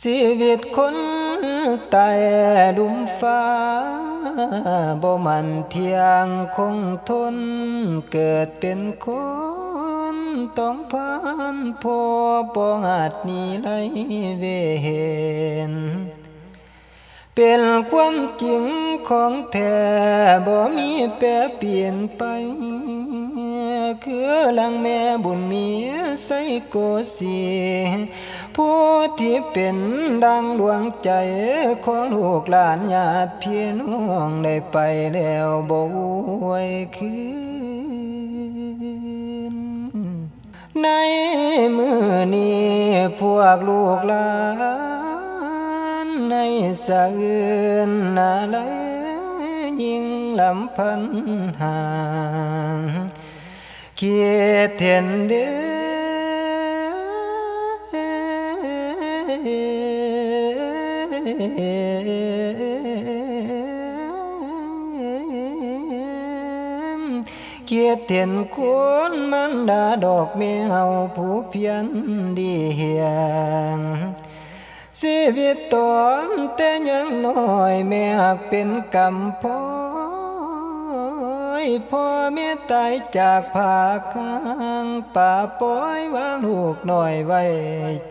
ชีวิตคนตายดุมฟ้าบ่มันเที่ยงคงทนเกิดเป็นคนต้องผ่านพบบ่อาจหนีไล่เวรเป็นความจริงของแท้บ่มีแปรเปลี่ยนไปคือหลังแม่บุญมีใส่โกสีผู้ที่เป็นดังดวงใจของลูกหลานญาติพี่น้องได้ไปแล้วบ่ไหวคืนในมื้อนี้พวกลูกหลานในสะอื่นนาไหลยิ่งลำพันห่างเกียรติเห็นเด้เกียรติเห็นคนมันดาดอกแมวผู้เพียรดีเฮียงชีวิตตอนแต่ยังน้อยแม่หักเป็นกำพร้อยพ่อแม่ตายจากภาคกลางป่าปล่อยวางลูกน้อยไว้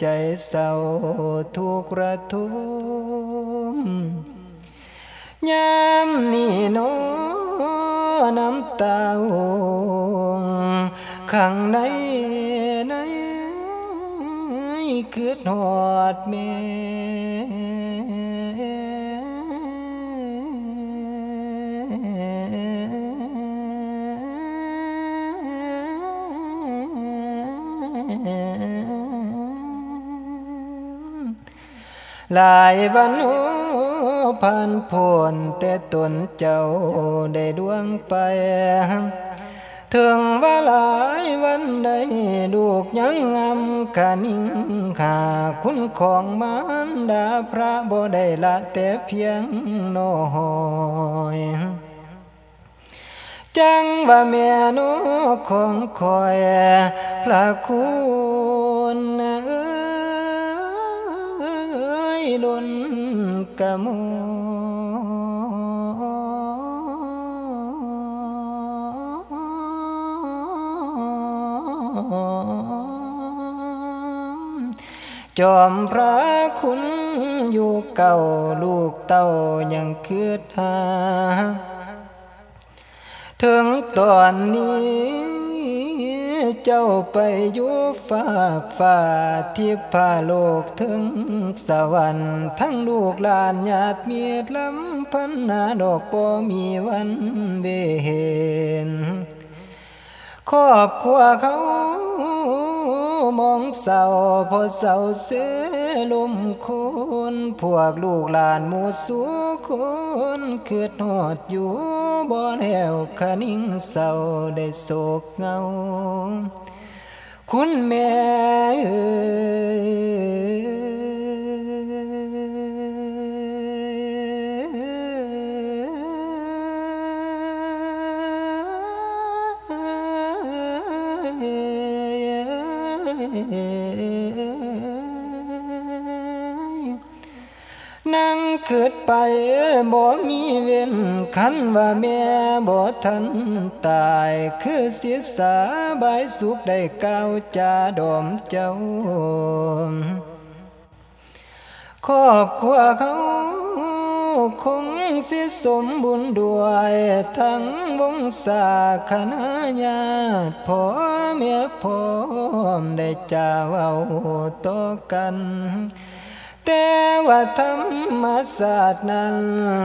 ใจเศร้าทุกข์ระทมยามนี้น้อน้ำตาห่วงข้างในคิดฮอดแม่หลายวันผ่านพ้นแต่ตนเจ้าได้ดวงไปถึงว่าหลายวันใดลูกยังงำขานิ่งขาคุณของมารดาพระบ่ได้ละแต่เพียงน้อยจังว่าแม่น้อของคอยพระคุณล้นกะมจอมพระคุณอยู่เก่าลูกเต้ายังคืดหาถึงตอนนี้เจ้าไปอยู่ฝากฟ้าที่พาโลกถึงสวรรค์ทั้งลูกหลานญาติมิตรลำพันหาดอกบ่มีวันเวนครอบครัวเขามองเศร้าพอเศร้าเสียลมคนพวกลูกหลานหมู่สู่คนคิดฮอดอยู่บ่แล้วคะนิ่งเศร้าได้โศกเหงาคุณแม่นั่งคิดไปบ่มีเว้นคันว่าแม่บ่ทันตายคือศิษาบายสุขได้ก้าวจาดอมเจ้าครอบครัวเขาคงสิสมบุญด้วยทั้งวงศาคณะญาติพ่อแม่พร้อมได้จาเว้าต่อกันแต่ว่าธรรมศาสตร์นั้น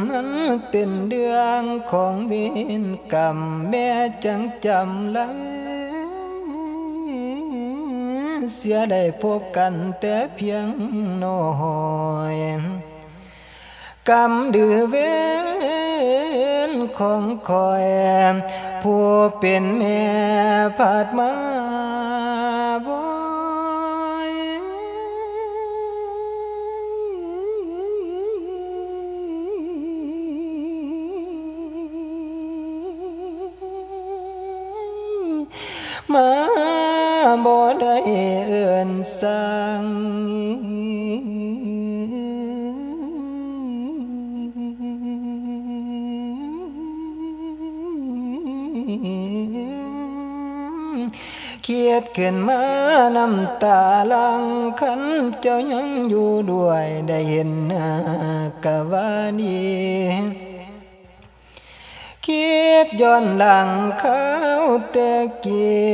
มันเป็นเรื่องของเวรกรรมแม่จังจำไว้เสียได้พบกันแต่เพียงน้อยกรรมดื้อเวรของคอยผู้เป็นแม่ผาดมาบ่มาบ่ได้เอื้อนสั่ง ดขึ้นมาน้ำตาลังคันเจ้ายังอยู่ด้วยได้เห็นหน้ากะว่าดีคิดย้อนหลังเขาแต่กี้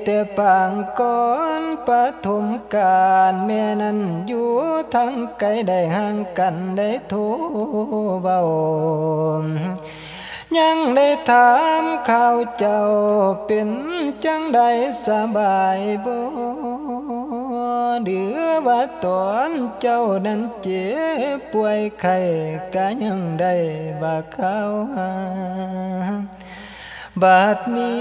แต่ปางก่อนปฐมกาลแม่นั้นอยู่ทั้งไกลได้ห่างกันได้โทรเบายังได้ถามข่าวเจ้าเป็นจังใดสบายบ่หรือว่าตอนเจ้านั้นเจ็บป่วยไข้ก็ยังได้ว่าข่าวหาบัดนี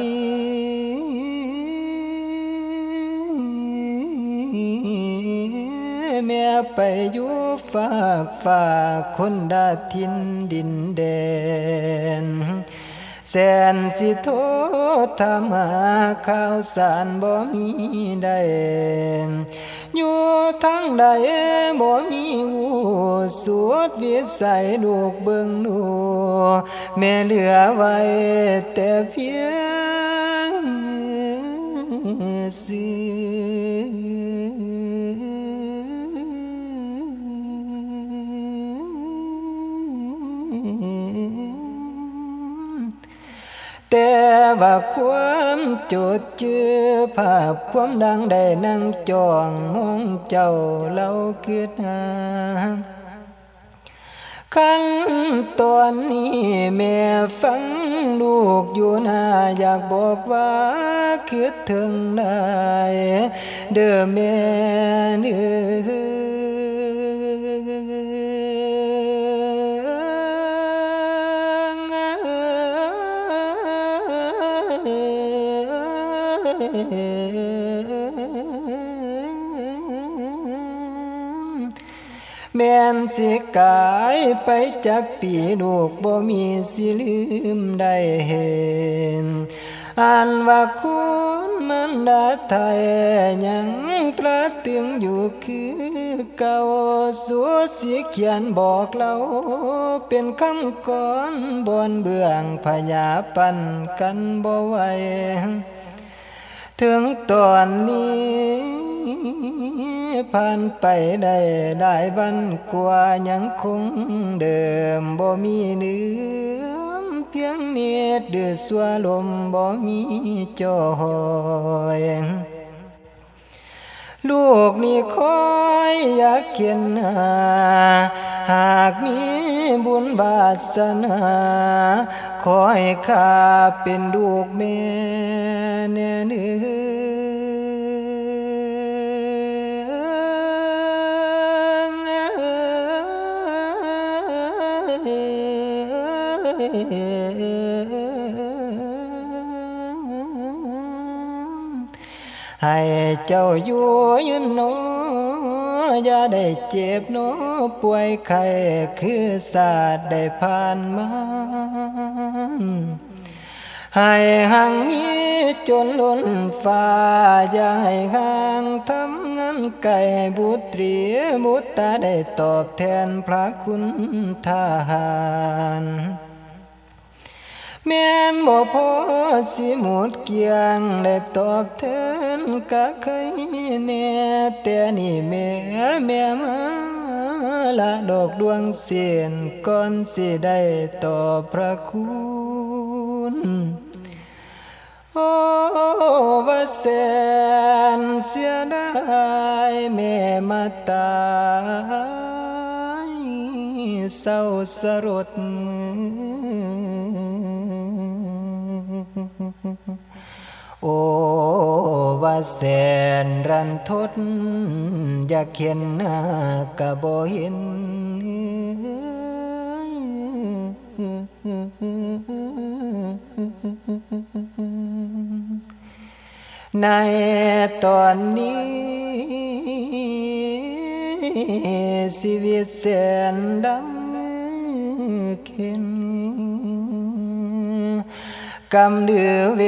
้แม่ไปอยู่ฝากฟ้าคนดาทินดินแดนแสนสิโทษถามหาข่าวสารบ่มีได้อยู่ทั้งใดบ่มีหูสวดวิสัยลูกเบิ่งหนูแม่เหลือไว้แต่เพียงสิแต่ว่าความจดจื้อภาพความดังได้นั่งจ้องมองเจ้าเล่าคิดหาขั้นตอนนี้แม่ฟังลูกอยู่หน้าอยากบอกว่าคิดถึงนายเด้อแม่เด้อแม่นสิกายไปจากปีลูกบ่มีสิลืมได้เห็นอ่านว่าคุณมันดาไทยยังตราตึงอยู่คือเก่าสัวสิเขียนบอกเราเป็นคำก่อนบนเบื้องพญาปันกันบ่ไหวถึงตอนนี้ผ่านไปได้หลายวันกว่ายังคงเดิมบ่มีเนื้อเพียงเนียดดื้อสัวลมบ่มีจอยลูกนี่คอยอยากเขียนหากมีบุญวาสนาขอให้ข้าเป็นลูกแม่แน่เนื้ให้เจ้าอยู่ยืนโนอย่าได้เจ็บโนป่วยไข้คือศาสตร์ได้ผ่านมาให้ห่างมีจนล้นฟ้าอย่าให้ห่างทำงานไก่บุตรีบุตรได้ตอบแทนพระคุณทหารแม่นบ่พอสิหมดเกียงได้ตอบแทนกะเคยแน่แต่นี่แม่มาละดอกดวงเสียนก่อนสิได้ตอบพระคุณโอ้ว่าแสนเสียดายแม่มาตายเศร้าสลดโอ้ว่าแสนรันทดอยากเห็นหน้ากะบ่เห็นในตอนนี้ชีวิตแสนดำเข็นกำเดือเว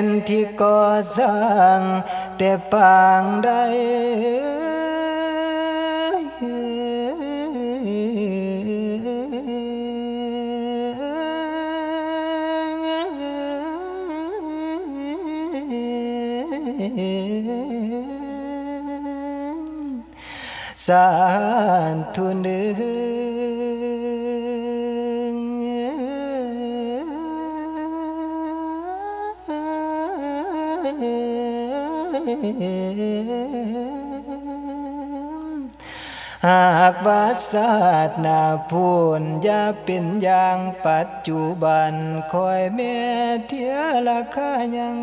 นที่ก่อสร้างแต่ปางใด สาธุเด้อหากว่าศาสนาพูนอย่าเป็นอย่างปัจจุบันคอยแม่เทียราคายัง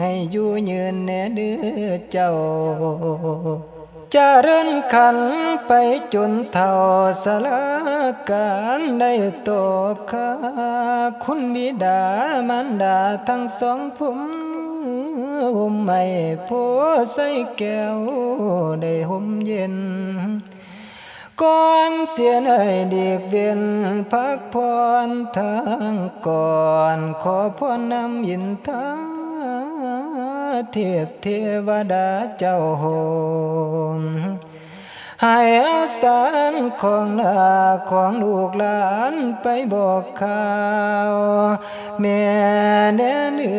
ให้อยู่ยืนแน่เด้อเจ้าจะเริญขันไปจนเท่าสลาการได้ตบค่าคุณบิดามารดาทั้งสองผมห่มไม่โพใส่แก้วได้ห่มเย็นก่อนเสียในเด็กเวียนพักพรทางก่อนขอพรนำยินทาเทพเทวดาเจ้าโหมให้เอาสารของลาของลูกหลานไปบอกข่าวแม่แน่เนื้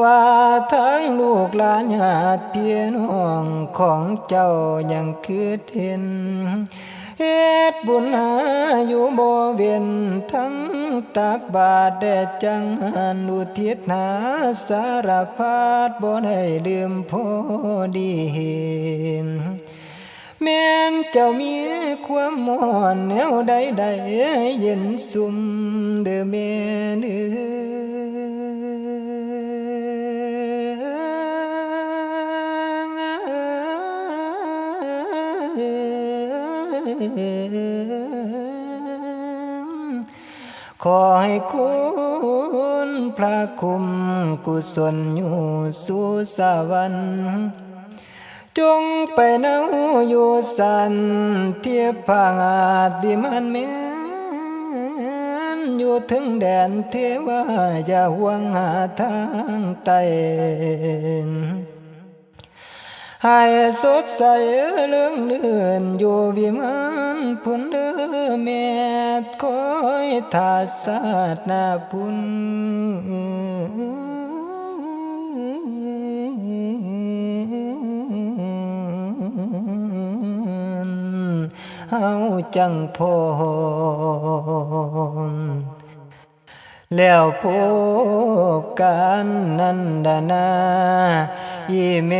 ว่าทั้งลูกหลานญาติพี่น้องของเจ้ายังคือเห็นเฮ็ดบุญหาอยู่บ่เวียนทั้งตักบาตรแด่จังหันอุทิศหาสารพัดบ่ได้ลืมพอดีเห็นแม้นเจ้ามีความม่อนแนวใดๆเย็นสุ่มเด้อแม่เด้ขอให้คุณพระคุมกุศลอยู่สู่สวรรค์จงไปเนาอยู่สันเทียบพางอาจวิมานแม้นอยู่ถึงแดนเทวาอย่าห่วงหาทางไต่ให้สดใสเรื่องเลื่อนอยู่วิมานพุ่นเด้อแม่คอยทาสาดนาพุ่นเฮาจังพมแล้วพบกันนันดานาอีเม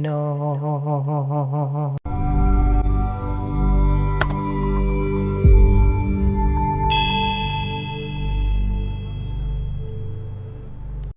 โน